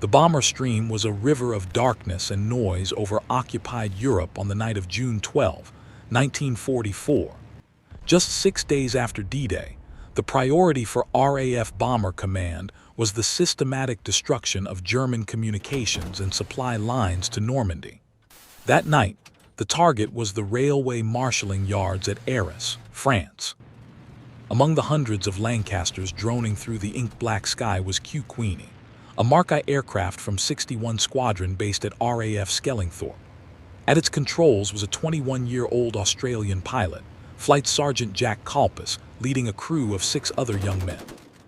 The bomber stream was a river of darkness and noise over occupied Europe on the night of June 12, 1944. Just 6 days after D-Day, the priority for RAF Bomber Command was the systematic destruction of German communications and supply lines to Normandy. That night, the target was the railway marshalling yards at Arras, France. Among the hundreds of Lancasters droning through the ink-black sky was Q Queenie, a Mark I aircraft from 61 Squadron based at RAF Skellingthorpe. At its controls was a 21-year-old Australian pilot, Flight Sergeant Jack Kalpis, leading a crew of 6 other young men: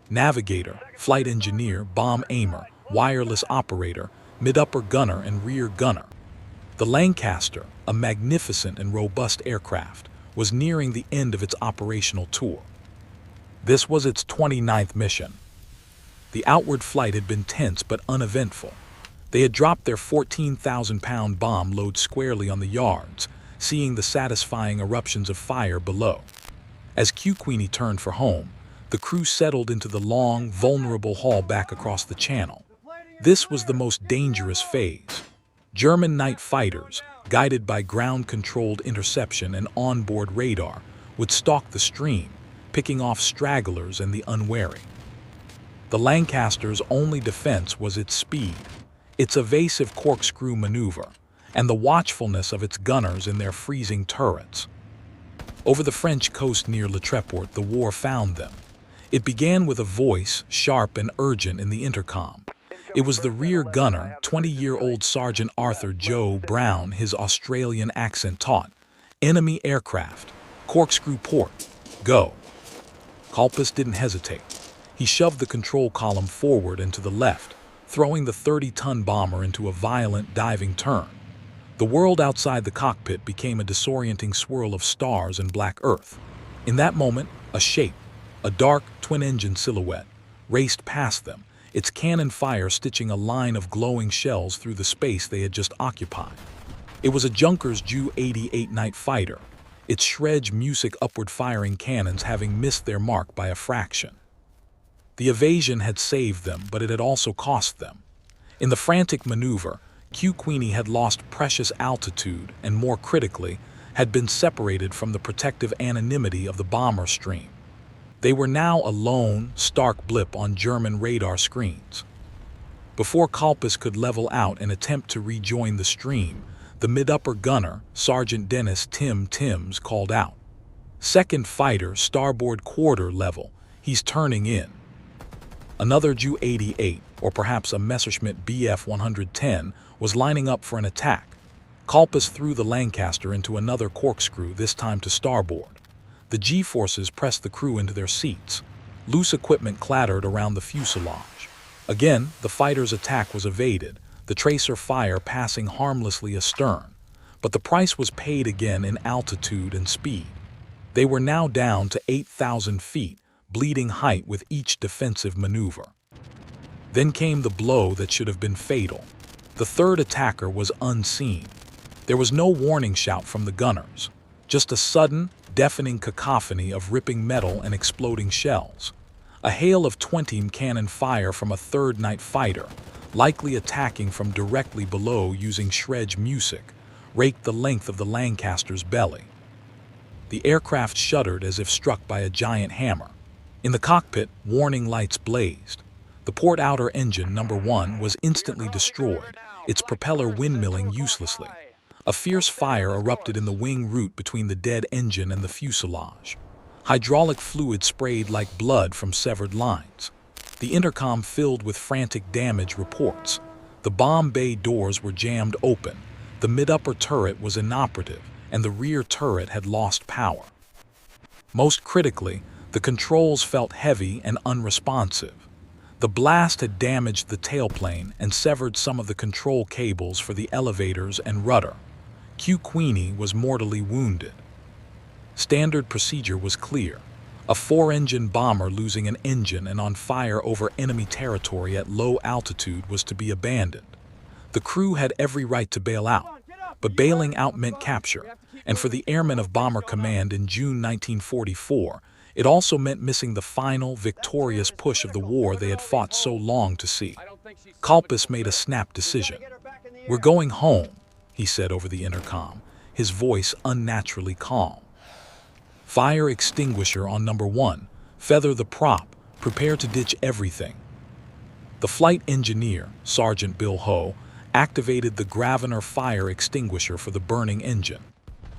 navigator, flight engineer, bomb aimer, wireless operator, mid-upper gunner, and rear gunner. The Lancaster, a magnificent and robust aircraft, was nearing the end of its operational tour. This was its 29th mission. The outward flight had been tense but uneventful. They had dropped their 14,000-pound bomb load squarely on the yards, seeing the satisfying eruptions of fire below. As Q Queenie turned for home, the crew settled into the long, vulnerable haul back across the channel. This was the most dangerous phase. German night fighters, guided by ground-controlled interception and onboard radar, would stalk the stream, picking off stragglers and the unwary. The Lancaster's only defense was its speed, its evasive corkscrew maneuver, and the watchfulness of its gunners in their freezing turrets. Over the French coast near Le Treport, the war found them. It began with a voice, sharp and urgent, in the intercom. It was the rear gunner, 20-year-old Sergeant Arthur Joe Brown, his Australian accent taut. "Enemy aircraft. Corkscrew port. Go." Kalpis didn't hesitate. He shoved the control column forward and to the left, throwing the 30-ton bomber into a violent diving turn. The world outside the cockpit became a disorienting swirl of stars and black earth. In that moment, a shape, a dark, twin-engine silhouette, raced past them, its cannon fire stitching a line of glowing shells through the space they had just occupied. It was a Junkers Ju-88 night fighter, its Shredge music upward-firing cannons having missed their mark by a fraction. The evasion had saved them, but it had also cost them. In the frantic maneuver, Q Queenie had lost precious altitude and, more critically, had been separated from the protective anonymity of the bomber stream. They were now a lone, stark blip on German radar screens. Before Kalpis could level out and attempt to rejoin the stream, the mid-upper gunner, Sergeant Dennis Tim Timms, called out, "Second fighter, starboard quarter level, he's turning in." Another Ju-88, or perhaps a Messerschmitt Bf 110, was lining up for an attack. Kalpis threw the Lancaster into another corkscrew, this time to starboard. The G-forces pressed the crew into their seats. Loose equipment clattered around the fuselage. Again, the fighter's attack was evaded, the tracer fire passing harmlessly astern. But the price was paid again in altitude and speed. They were now down to 8,000 feet, bleeding height with each defensive maneuver. Then came the blow that should have been fatal. The third attacker was unseen. There was no warning shout from the gunners, just a sudden, deafening cacophony of ripping metal and exploding shells. A hail of 20 cannon fire from a third night fighter, likely attacking from directly below using Shredge music, raked the length of the Lancaster's belly. The aircraft shuddered as if struck by a giant hammer. In the cockpit, warning lights blazed. The port outer engine, number 1, was instantly destroyed, its propeller windmilling uselessly. A fierce fire erupted in the wing root between the dead engine and the fuselage. Hydraulic fluid sprayed like blood from severed lines. The intercom filled with frantic damage reports. The bomb bay doors were jammed open, the mid-upper turret was inoperative, and the rear turret had lost power. Most critically, the controls felt heavy and unresponsive. The blast had damaged the tailplane and severed some of the control cables for the elevators and rudder. Q Queenie was mortally wounded. Standard procedure was clear. A 4-engine bomber losing an engine and on fire over enemy territory at low altitude was to be abandoned. The crew had every right to bail out, but bailing out meant capture, and for the airmen of Bomber Command in June 1944, it also meant missing the final, victorious push of the war they had fought so long to see. Kalpis made a snap decision. "We're going home," he said over the intercom, his voice unnaturally calm. "Fire extinguisher on number 1. Feather the prop. Prepare to ditch everything." The flight engineer, Sergeant Bill Ho, activated the Gravener fire extinguisher for the burning engine.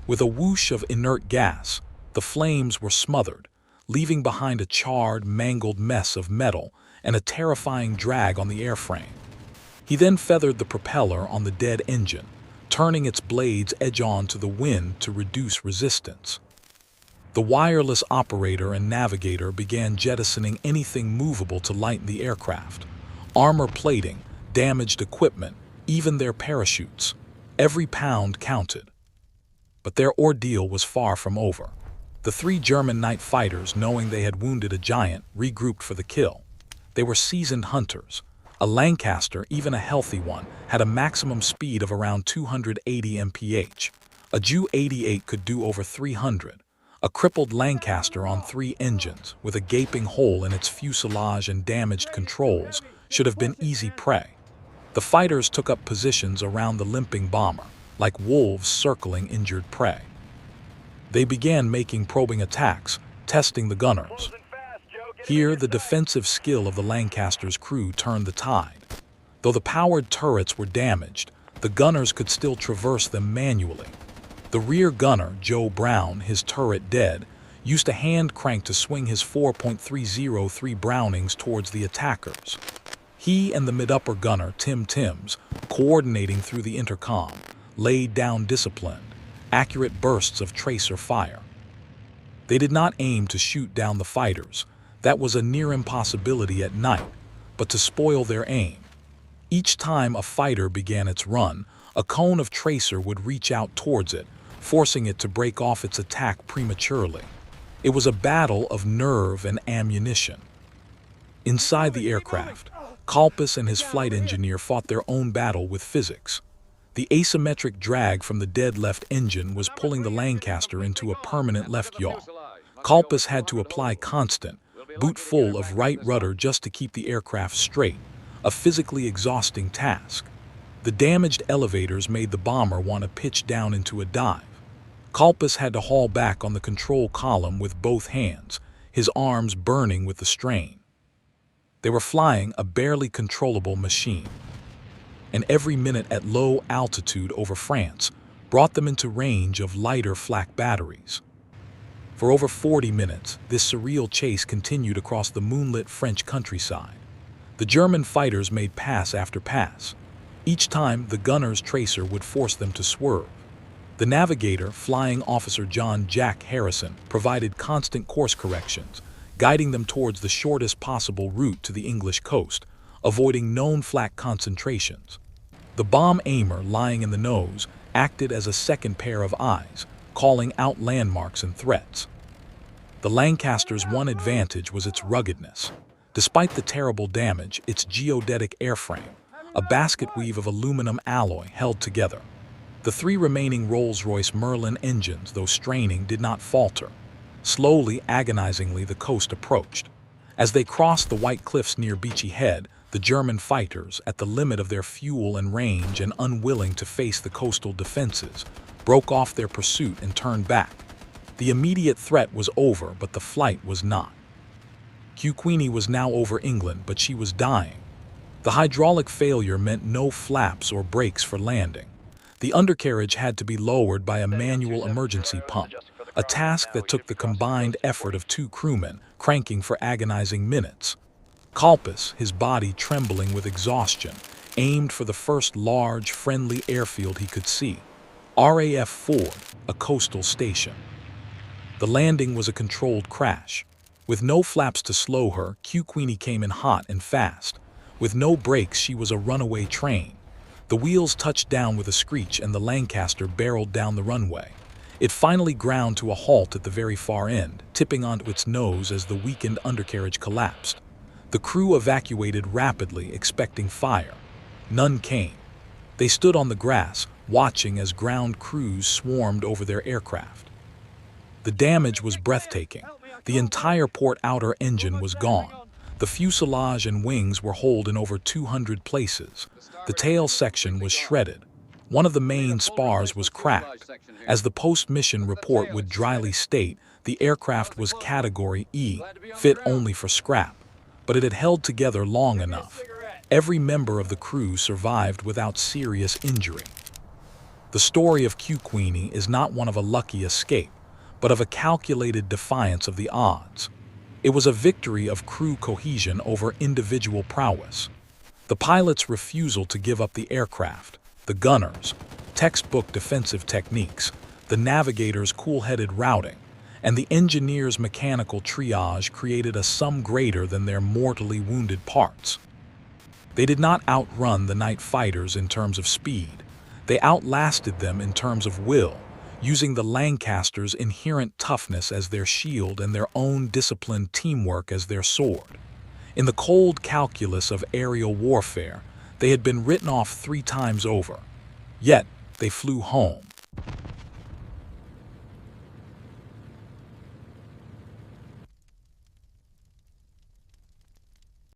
With a whoosh of inert gas, the flames were smothered, leaving behind a charred, mangled mess of metal and a terrifying drag on the airframe. He then feathered the propeller on the dead engine, turning its blades edge-on to the wind to reduce resistance. The wireless operator and navigator began jettisoning anything movable to lighten the aircraft. Armor plating, damaged equipment, even their parachutes. Every pound counted. But their ordeal was far from over. The 3 German night fighters, knowing they had wounded a giant, regrouped for the kill. They were seasoned hunters. A Lancaster, even a healthy one, had a maximum speed of around 280 mph. A Ju-88 could do over 300. A crippled Lancaster on 3 engines, with a gaping hole in its fuselage and damaged controls, should have been easy prey. The fighters took up positions around the limping bomber, like wolves circling injured prey. They began making probing attacks, testing the gunners. Here, the defensive skill of the Lancaster's crew turned the tide. Though the powered turrets were damaged, the gunners could still traverse them manually. The rear gunner, Joe Brown, his turret dead, used a hand crank to swing his 4.303 Brownings towards the attackers. He and the mid-upper gunner, Tim Timms, coordinating through the intercom, laid down disciplined, accurate bursts of tracer fire. They did not aim to shoot down the fighters. That was a near impossibility at night, but to spoil their aim. Each time a fighter began its run, a cone of tracer would reach out towards it, forcing it to break off its attack prematurely. It was a battle of nerve and ammunition. Inside the aircraft, Kalpis and his flight engineer fought their own battle with physics. The asymmetric drag from the dead left engine was pulling the Lancaster into a permanent left yaw. Kalpis had to apply constant, boot full of right rudder just to keep the aircraft straight, a physically exhausting task. The damaged elevators made the bomber want to pitch down into a dive. Kalpis had to haul back on the control column with both hands, his arms burning with the strain. They were flying a barely controllable machine. And every minute at low altitude over France brought them into range of lighter flak batteries. For over 40 minutes, this surreal chase continued across the moonlit French countryside. The German fighters made pass after pass. Each time, the gunner's tracer would force them to swerve. The navigator, Flying Officer John Jack Harrison, provided constant course corrections, guiding them towards the shortest possible route to the English coast, avoiding known flak concentrations. The bomb aimer, lying in the nose, acted as a second pair of eyes, calling out landmarks and threats. The Lancaster's one advantage was its ruggedness. Despite the terrible damage, its geodetic airframe, a basket weave of aluminum alloy, held together. The 3 remaining Rolls-Royce Merlin engines, though straining, did not falter. Slowly, agonizingly, the coast approached. As they crossed the white cliffs near Beachy Head, the German fighters, at the limit of their fuel and range and unwilling to face the coastal defenses, broke off their pursuit and turned back. The immediate threat was over, but the flight was not. Queenie was now over England, but she was dying. The hydraulic failure meant no flaps or brakes for landing. The undercarriage had to be lowered by a manual emergency pump, a task that took the combined effort of 2 crewmen, cranking for agonizing minutes. Kalpis, his body trembling with exhaustion, aimed for the first large, friendly airfield he could see, RAF Ford, a coastal station. The landing was a controlled crash. With no flaps to slow her, Queenie came in hot and fast. With no brakes, she was a runaway train. The wheels touched down with a screech and the Lancaster barreled down the runway. It finally ground to a halt at the very far end, tipping onto its nose as the weakened undercarriage collapsed. The crew evacuated rapidly, expecting fire. None came. They stood on the grass, watching as ground crews swarmed over their aircraft. The damage was breathtaking. The entire port outer engine was gone. The The fuselage and wings were holed in over 200 places. The tail section was shredded. One of the main spars was cracked. As the post-mission report would dryly state, the aircraft was Category E, fit only for scrap, but it had held together long enough. Every member of the crew survived without serious injury. The story of Q Queenie is not one of a lucky escape, but of a calculated defiance of the odds. It was a victory of crew cohesion over individual prowess. The pilot's refusal to give up the aircraft, the gunners' textbook defensive techniques, the navigator's cool-headed routing, and the engineer's mechanical triage created a sum greater than their mortally wounded parts. They did not outrun the night fighters in terms of speed. They outlasted them in terms of will, using the Lancaster's inherent toughness as their shield and their own disciplined teamwork as their sword. In the cold calculus of aerial warfare, they had been written off 3 times over. Yet, they flew home.